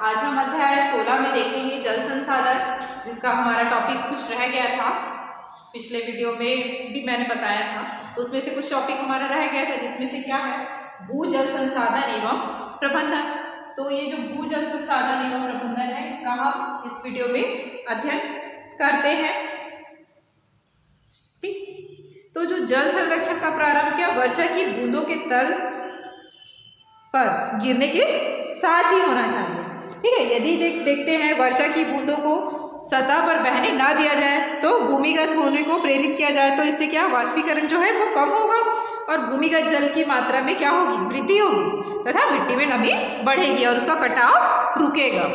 आज हम अध्याय 16 में देखेंगे जल संसाधन, जिसका हमारा टॉपिक कुछ रह गया था। पिछले वीडियो में भी मैंने बताया था, तो उसमें से कुछ टॉपिक हमारा रह गया था, जिसमें से क्या है, भूजल संसाधन एवं प्रबंधन। तो ये जो भूजल संसाधन एवं प्रबंधन है, इसका हम इस वीडियो में अध्ययन करते हैं। ठीक, तो जो जल संरक्षण का प्रारंभ क्या वर्षा की बूंदों के तल पर गिरने के साथ ही होना चाहिए। ठीक है, यदि देखते हैं वर्षा की बूंदों को सतह पर बहने ना दिया जाए तो भूमिगत होने को प्रेरित किया जाए, तो इससे क्या वाष्पीकरण जो है वो कम होगा और भूमिगत जल की मात्रा में क्या होगी, वृद्धि होगी तथा मिट्टी में नमी बढ़ेगी और उसका कटाव रुकेगा।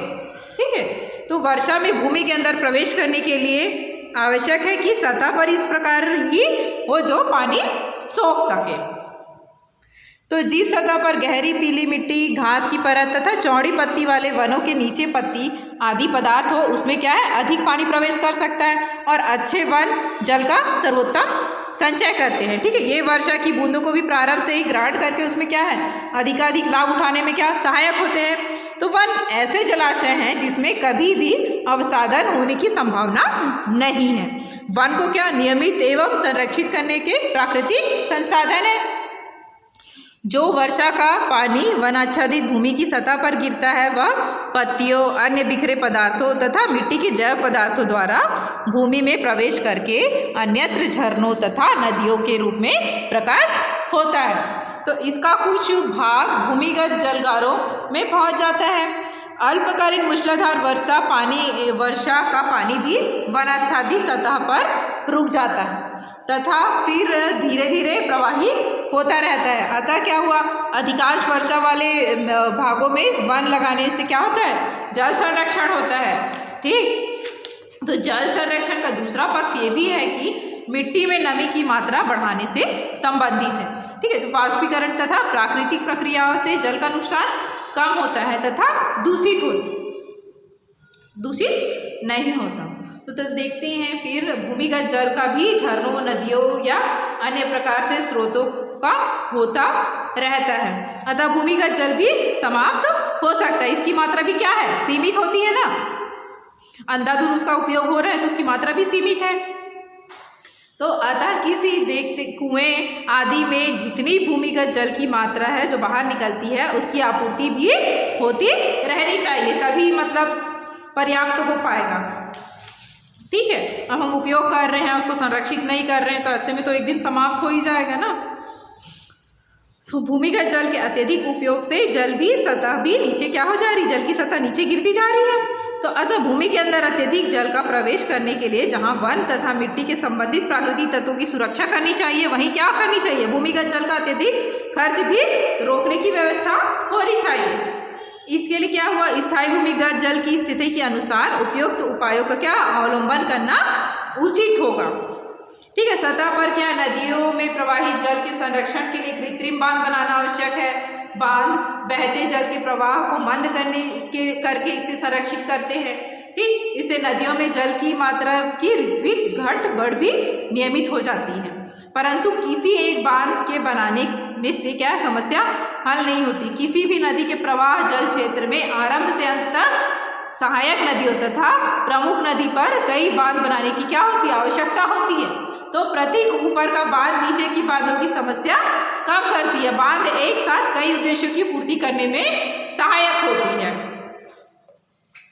ठीक है, तो वर्षा में भूमि के अंदर प्रवेश करने के लिए आवश्यक है कि सतह पर इस प्रकार ही वो जो पानी सोख सके। तो जिस सतह पर गहरी पीली मिट्टी, घास की परत तथा चौड़ी पत्ती वाले वनों के नीचे पत्ती आदि पदार्थ हो, उसमें क्या है, अधिक पानी प्रवेश कर सकता है और अच्छे वन जल का सर्वोत्तम संचय करते हैं। ठीक है, ये वर्षा की बूंदों को भी प्रारंभ से ही ग्रहण करके उसमें क्या है, अधिकाधिक लाभ उठाने में क्या सहायक होते हैं। तो वन ऐसे जलाशय हैं जिसमें कभी भी अवसादन होने की संभावना नहीं है। वन को क्या नियमित एवं संरक्षित करने के प्राकृतिक संसाधन है। जो वर्षा का पानी वनाच्छादित भूमि की सतह पर गिरता है, वह पत्तियों, अन्य बिखरे पदार्थों तथा मिट्टी के जैव पदार्थों द्वारा भूमि में प्रवेश करके अन्यत्र झरनों तथा नदियों के रूप में प्रकट होता है। तो इसका कुछ भाग भूमिगत जलगारों में पहुंच जाता है। अल्पकालीन मूसलाधार वर्षा का पानी भी वनाच्छादित सतह पर रुक जाता है तथा फिर धीरे धीरे प्रवाहित होता रहता है। अतः क्या हुआ, अधिकांश वर्षा वाले भागों में वन लगाने से क्या होता है, जल संरक्षण होता है। ठीक, तो जल संरक्षण का दूसरा पक्ष ये भी है कि मिट्टी में नमी की मात्रा बढ़ाने से संबंधित है। ठीक है, वाष्पीकरण तथा प्राकृतिक प्रक्रियाओं से जल का नुकसान कम होता है तथा दूषित नहीं होता। तो देखते हैं फिर भूमिगत जल का भी झरनों, नदियों या अन्य प्रकार से स्रोतों का होता रहता है। अतः भूमिगत जल भी समाप्त हो सकता है। इसकी मात्रा भी क्या है, सीमित होती है ना, अंधाधुंध उसका उपयोग हो रहा है तो उसकी मात्रा भी सीमित है। तो अतः किसी कुएं आदि में जितनी भूमिगत जल की मात्रा है जो बाहर निकलती है, उसकी आपूर्ति भी होती रहनी चाहिए, तभी मतलब पर्याप्त हो पाएगा। ठीक है, अब हम उपयोग कर रहे हैं, उसको संरक्षित नहीं कर रहे हैं, तो ऐसे में तो एक दिन समाप्त हो ही जाएगा ना। तो भूमिगत जल के अत्यधिक उपयोग से जल भी सतह भी नीचे क्या हो जा रही, जल की सतह नीचे गिरती जा रही है। तो अतः भूमि के अंदर अत्यधिक जल का प्रवेश करने के लिए जहां वन तथा मिट्टी के संबंधित प्राकृतिक तत्वों की सुरक्षा करनी चाहिए, वहीं क्या करनी चाहिए, भूमिगत जल का अत्यधिक खर्च भी रोकने की व्यवस्था होनी चाहिए। इसके लिए क्या हुआ, स्थायी भूमिगत जल की स्थिति के अनुसार उपयुक्त उपायों का क्या अवलंबन करना उचित होगा। ठीक है, सतह पर क्या नदियों में प्रवाहित जल के संरक्षण के लिए कृत्रिम बांध बनाना आवश्यक है। बांध बहते जल के प्रवाह को मंद करके इसे संरक्षित करते हैं। ठीक, इससे नदियों में जल की मात्रा की ऋत्विक घट बढ़ भी नियमित हो जाती है। परंतु किसी एक बांध के बनाने में से क्या समस्या हल नहीं होती। किसी भी नदी के प्रवाह जल क्षेत्र में आरंभ से अंत तक सहायक नदियों तथा प्रमुख नदी पर कई बांध बनाने की क्या होती है, आवश्यकता होती है। तो प्रत्येक ऊपर का बांध नीचे की बांधों की समस्या कम करती है। बांध एक साथ कई उद्देश्यों की पूर्ति करने में सहायक होती है।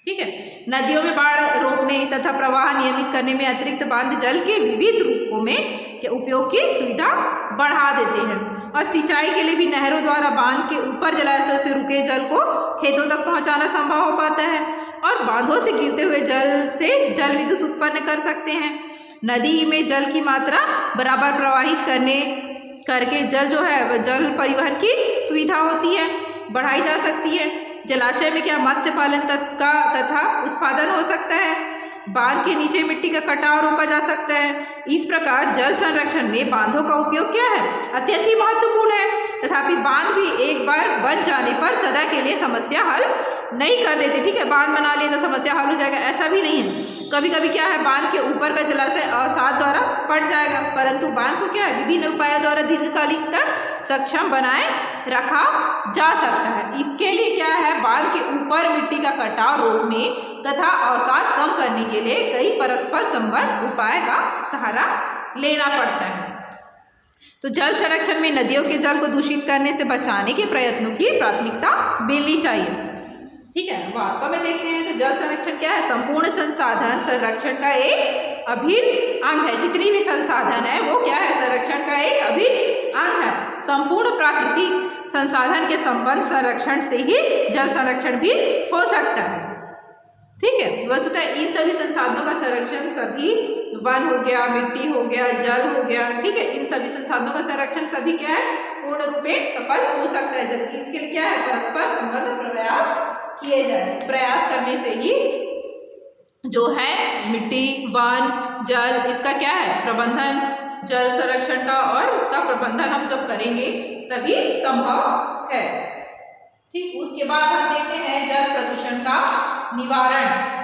ठीक है, नदियों में बाढ़ रोकने तथा प्रवाह नियमित करने में अतिरिक्त बांध जल के विविध रूपों में के उपयोग की सुविधा बढ़ा देते हैं। और सिंचाई के लिए भी नहरों द्वारा बांध के ऊपर जलाशयों से रुके जल को खेतों तक पहुंचाना संभव हो पाता है और बांधों से गिरते हुए जल से जल विद्युत उत्पन्न कर सकते हैं। नदी में जल की मात्रा बराबर प्रवाहित करके जल जो है जल परिवहन की सुविधा होती है, बढ़ाई जा सकती है। जलाशय में क्या मत्स्य पालन तथा उत्पादन हो सकता है। बांध के नीचे मिट्टी का कटाव रोका जा सकता है। इस प्रकार जल संरक्षण में बांधों का उपयोग क्या है, अत्यंत ही महत्वपूर्ण है। तथापि बांध भी एक बार बन जाने पर सदा के लिए समस्या हल नहीं कर देते, ठीक है। बांध बना लिए तो समस्या हल हो जाएगा, ऐसा भी नहीं है। कभी कभी क्या है, बांध के ऊपर का जलाशय अवसाद द्वारा फट जाएगा, परंतु बांध को क्या है, विभिन्न उपायों द्वारा दीर्घकालिक तक सक्षम बनाए रखा जा सकता है। इसके लिए क्या है, बांध के ऊपर मिट्टी का कटाव रोकने तथा अवसाद कम करने के लिए कई परस्पर संबद्ध उपाय का सहारा लेना पड़ता है। तो जल संरक्षण में नदियों के जल को दूषित करने से बचाने के प्रयत्नों की प्राथमिकता मिलनी चाहिए, ठीक है। वास्तव में देखते हैं तो जल संरक्षण क्या है, संपूर्ण संसाधन संरक्षण का एक अभिन्न अंग है। जितनी भी संसाधन है वो क्या है, संरक्षण का एक अभिन्न अंग है। संपूर्ण प्राकृतिक संसाधन के संबंध संरक्षण से ही जल संरक्षण भी हो सकता है, ठीक है। वस्तुतः इन सभी संसाधनों का संरक्षण, सभी वन हो गया, मिट्टी हो गया, जल हो गया, ठीक है, इन सभी संसाधनों का संरक्षण सभी क्या है, पूर्ण रूप में सफल हो सकता है, जबकि इसके लिए क्या है, परस्पर संबद्ध प्रयास किए जाए। प्रयास करने से ही जो है मिट्टी, वन, जल, इसका क्या है प्रबंधन, जल संरक्षण का और उसका प्रबंधन हम जब करेंगे तभी संभव है, ठीक। उसके बाद हम देखते हैं जल प्रदूषण का निवारण।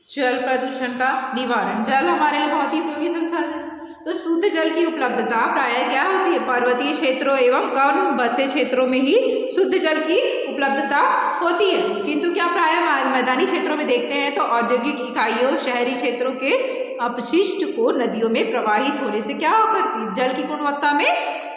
जल प्रदूषण का निवारण, जल हमारे लिए बहुत ही उपयोगी संसाधन। तो शुद्ध जल की उपलब्धता प्रायः क्या होती है, पर्वतीय क्षेत्रों एवं कम बसे क्षेत्रों में ही शुद्ध जल की उपलब्धता होती है, किंतु क्या प्रायः मैदानी क्षेत्रों में देखते हैं तो औद्योगिक इकाइयों, शहरी क्षेत्रों के अपशिष्ट को नदियों में प्रवाहित होने से क्या करती है, जल की गुणवत्ता में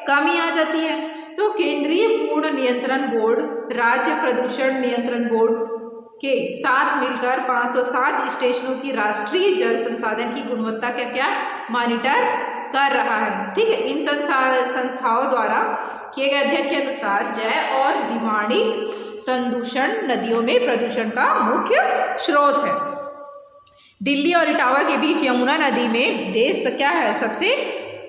कमी आ जाती है। तो केंद्रीय पूर्ण नियंत्रण बोर्ड, राज्य प्रदूषण नियंत्रण बोर्ड के साथ मिलकर 507 स्टेशनों की राष्ट्रीय जल संसाधन की गुणवत्ता का क्या मॉनिटर कर रहा है, ठीक है। इन संस्थाओं द्वारा किए गए अध्ययन के अनुसार जैव और जीवाणुक संदूषण नदियों में प्रदूषण का मुख्य स्रोत है। दिल्ली और इटावा के बीच यमुना नदी में देश क्या है, सबसे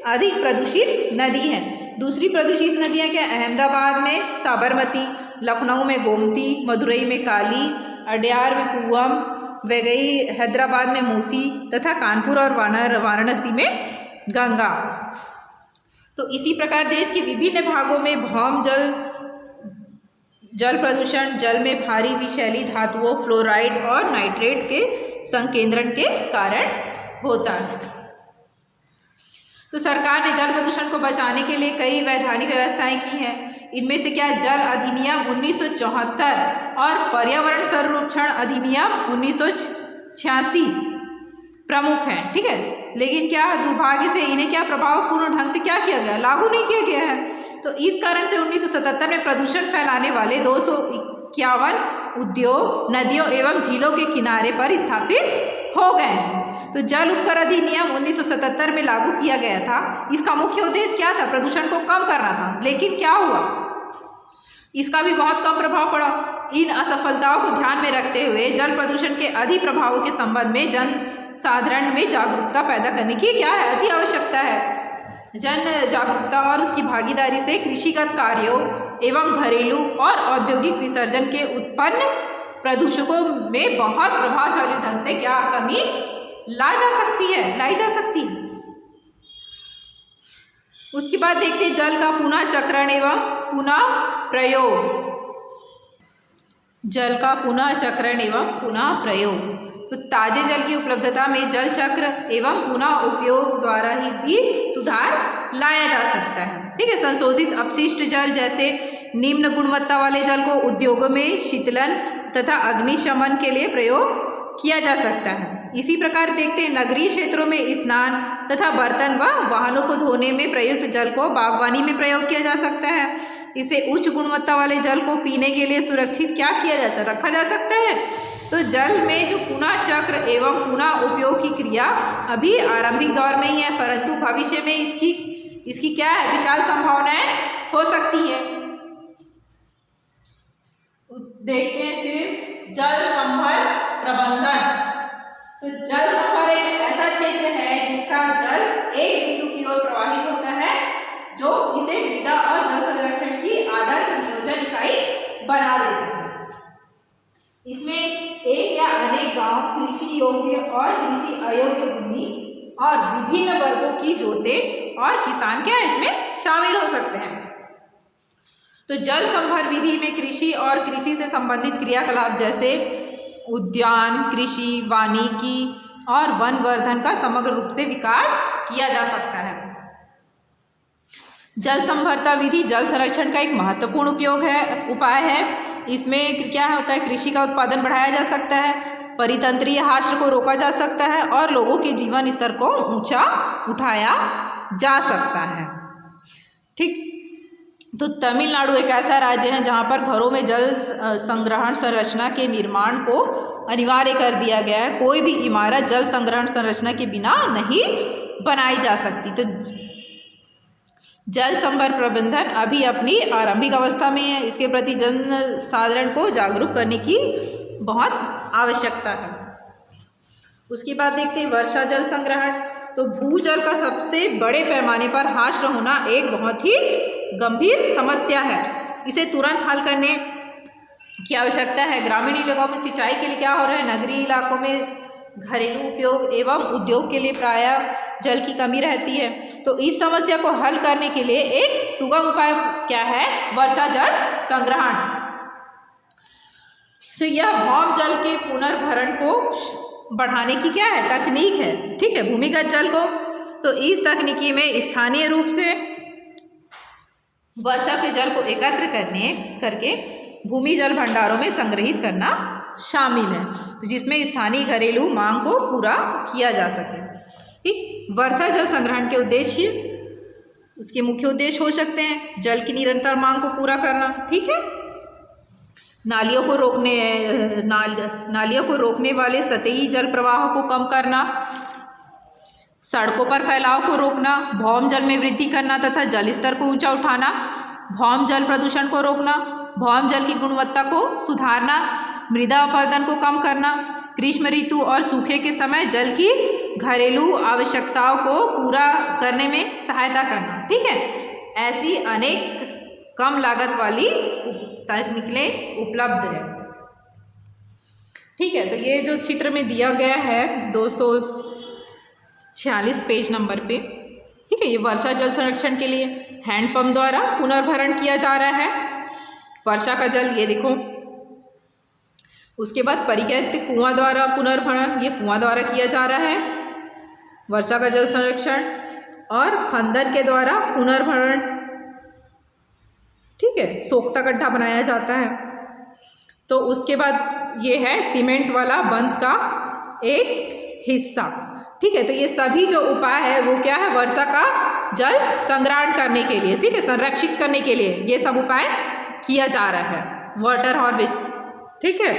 अधिक प्रदूषित नदी है। दूसरी प्रदूषित नदियां क्या, अहमदाबाद में साबरमती, लखनऊ में गोमती, मदुरई में काली, अड्यार में कुवम, वैगई हैदराबाद में मूसी तथा कानपुर और वाराणसी में गंगा। तो इसी प्रकार देश के विभिन्न भागों में भौम जल प्रदूषण जल में भारी विषैली धातुओं, फ्लोराइड और नाइट्रेट के संकेंद्रण के कारण होता है। तो सरकार ने जल प्रदूषण को बचाने के लिए कई वैधानिक व्यवस्थाएं की हैं। इनमें से क्या, जल अधिनियम 1974 और पर्यावरण संरक्षण अधिनियम 1986 प्रमुख हैं, ठीक है। लेकिन क्या दुर्भाग्य से इन्हें क्या प्रभावपूर्ण ढंग से क्या किया गया, लागू नहीं किया गया है। तो इस कारण से 1977 में प्रदूषण फैलाने वाले 251 उद्योग नदियों एवं झीलों के किनारे पर स्थापित हो गए हैं। तो जल उपकर अधिनियम 1977 में लागू किया गया था। इसका मुख्य उद्देश्य क्या था, प्रदूषण को कम करना था। लेकिन क्या हुआ, इसका भी बहुत कम प्रभाव पड़ा। इन असफलताओं को ध्यान में रखते हुए जल प्रदूषण के अधिक प्रभावों के संबंध में जन साधारण में जागरूकता पैदा करने की क्या है, अति आवश्यकता है। जन जागरूकता और उसकी भागीदारी से कृषिगत कार्यों एवं घरेलू और औद्योगिक विसर्जन के उत्पन्न प्रदूषकों में बहुत प्रभावशाली ढंग से क्या कमी लाई जा सकती है। उसके बाद देखते हैं जल का पुनः चक्रण एवं पुनः प्रयोग। जल का पुनः चक्रण एवं पुनः प्रयोग, तो ताजे जल की उपलब्धता में जल चक्र एवं पुनः उपयोग द्वारा ही भी सुधार लाया जा सकता है, ठीक है। संशोधित अपशिष्ट जल जैसे निम्न गुणवत्ता वाले जल को उद्योगों में शीतलन तथा अग्निशमन के लिए प्रयोग किया जा सकता है। इसी प्रकार देखते हैं नगरीय क्षेत्रों में स्नान तथा बर्तन व वाहनों को धोने में प्रयुक्त जल को बागवानी में प्रयोग किया जा सकता है। इसे उच्च गुणवत्ता वाले जल को पीने के लिए सुरक्षित क्या किया जाता है, रखा जा सकता है। तो जल में जो पुनः चक्र एवं पुनः उपयोग की क्रिया अभी आरंभिक दौर में ही है, परंतु भविष्य में इसकी क्या है, विशाल संभावनाएं हो सकती है। देखते हैं फिर जल संभर प्रबंधन। तो जल संभर एक ऐसा क्षेत्र है जिसका जल एक बिंदु की ओर प्रवाहित होता है, जो इसे मृदा और जल संरक्षण की आदर्श नियोजन इकाई बना देता है। इसमें एक या अनेक गांव, कृषि योग्य और कृषि अयोग्य भूमि और विभिन्न वर्गों की जोते और किसान क्या इसमें शामिल हो सकते हैं। तो जल संभर विधि में कृषि और कृषि से संबंधित क्रियाकलाप जैसे उद्यान, कृषि, वानिकी और वनवर्धन का समग्र रूप से विकास किया जा सकता है। जल संभरता विधि जल संरक्षण का एक महत्वपूर्ण उपाय है। इसमें क्या होता है, कृषि का उत्पादन बढ़ाया जा सकता है, परितंत्रीय ह्रास को रोका जा सकता है और लोगों के जीवन स्तर को ऊंचा उठाया जा सकता है। ठीक, तो तमिलनाडु एक ऐसा राज्य है जहां पर घरों में जल संग्रहण संरचना के निर्माण को अनिवार्य कर दिया गया है। कोई भी इमारत जल संग्रहण संरचना के बिना नहीं बनाई जा सकती। तो जल संभर प्रबंधन अभी अपनी आरंभिक अवस्था में है। इसके प्रति जन साधारण को जागरूक करने की बहुत आवश्यकता है। उसके बाद देखते हैं वर्षा जल संग्रहण। तो भूजल का सबसे बड़े पैमाने पर ह्रास होना एक बहुत ही गंभीर समस्या है। इसे तुरंत हल करने की आवश्यकता है। ग्रामीण इलाकों में सिंचाई के लिए क्या हो रहा है, नगरीय इलाकों में घरेलू उपयोग एवं उद्योग के लिए प्रायः जल की कमी रहती है। तो इस समस्या को हल करने के लिए एक सुगम उपाय क्या है, वर्षा जल संग्रहण। तो यह भौम जल के पुनर्भरण को बढ़ाने की क्या है, तकनीक है। ठीक है, भूमिगत जल को, तो इस तकनीकी में स्थानीय रूप से वर्षा के जल को एकत्र करके भूमि जल भंडारों में संग्रहित करना शामिल है, जिसमें स्थानीय घरेलू मांग को पूरा किया जा सके। ठीक, वर्षा जल संग्रहण के उद्देश्य, उसके मुख्य उद्देश्य हो सकते हैं जल की निरंतर मांग को पूरा करना। ठीक है, नालियों को रोकने वाले सतही जल प्रवाह को कम करना, सड़कों पर फैलाव को रोकना, भौम जल में वृद्धि करना तथा जल स्तर को ऊंचा उठाना, भौम जल प्रदूषण को रोकना, भौम जल की गुणवत्ता को सुधारना, मृदा अपरदन को कम करना, ग्रीष्म ऋतु और सूखे के समय जल की घरेलू आवश्यकताओं को पूरा करने में सहायता करना। ठीक है, ऐसी अनेक कम लागत वाली तकनीकें उपलब्ध है। ठीक है, तो ये जो चित्र में दिया गया है 246 पेज नंबर पे, ठीक है, ये वर्षा जल संरक्षण के लिए हैंडपंप द्वारा पुनर्भरण किया जा रहा है वर्षा का जल, ये देखो। उसके बाद परित्यक्त कुआं द्वारा पुनर्भरण, ये कुआं द्वारा किया जा रहा है वर्षा का जल संरक्षण, और खंदन के द्वारा पुनर्भरण। ठीक है, सोख्ता गड्ढा बनाया जाता है। तो उसके बाद ये है सीमेंट वाला बंद का एक हिस्सा। ठीक है, तो ये सभी जो उपाय है वो क्या है, वर्षा का जल संग्रहण करने के लिए, ठीक है, संरक्षित करने के लिए ये सब उपाय किया जा रहा है। वाटर हार्वेस्ट, ठीक है,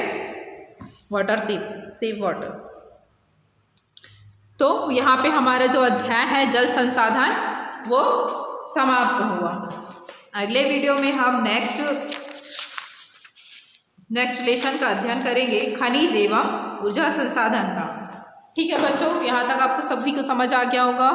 वाटर सेव वाटर। तो यहाँ पे हमारा जो अध्याय है जल संसाधन वो समाप्त हुआ। अगले वीडियो में हम नेक्स्ट लेसन का अध्ययन करेंगे खनिज एवं ऊर्जा संसाधन का। ठीक है बच्चों, यहाँ तक आपको सभी को समझ आ गया होगा।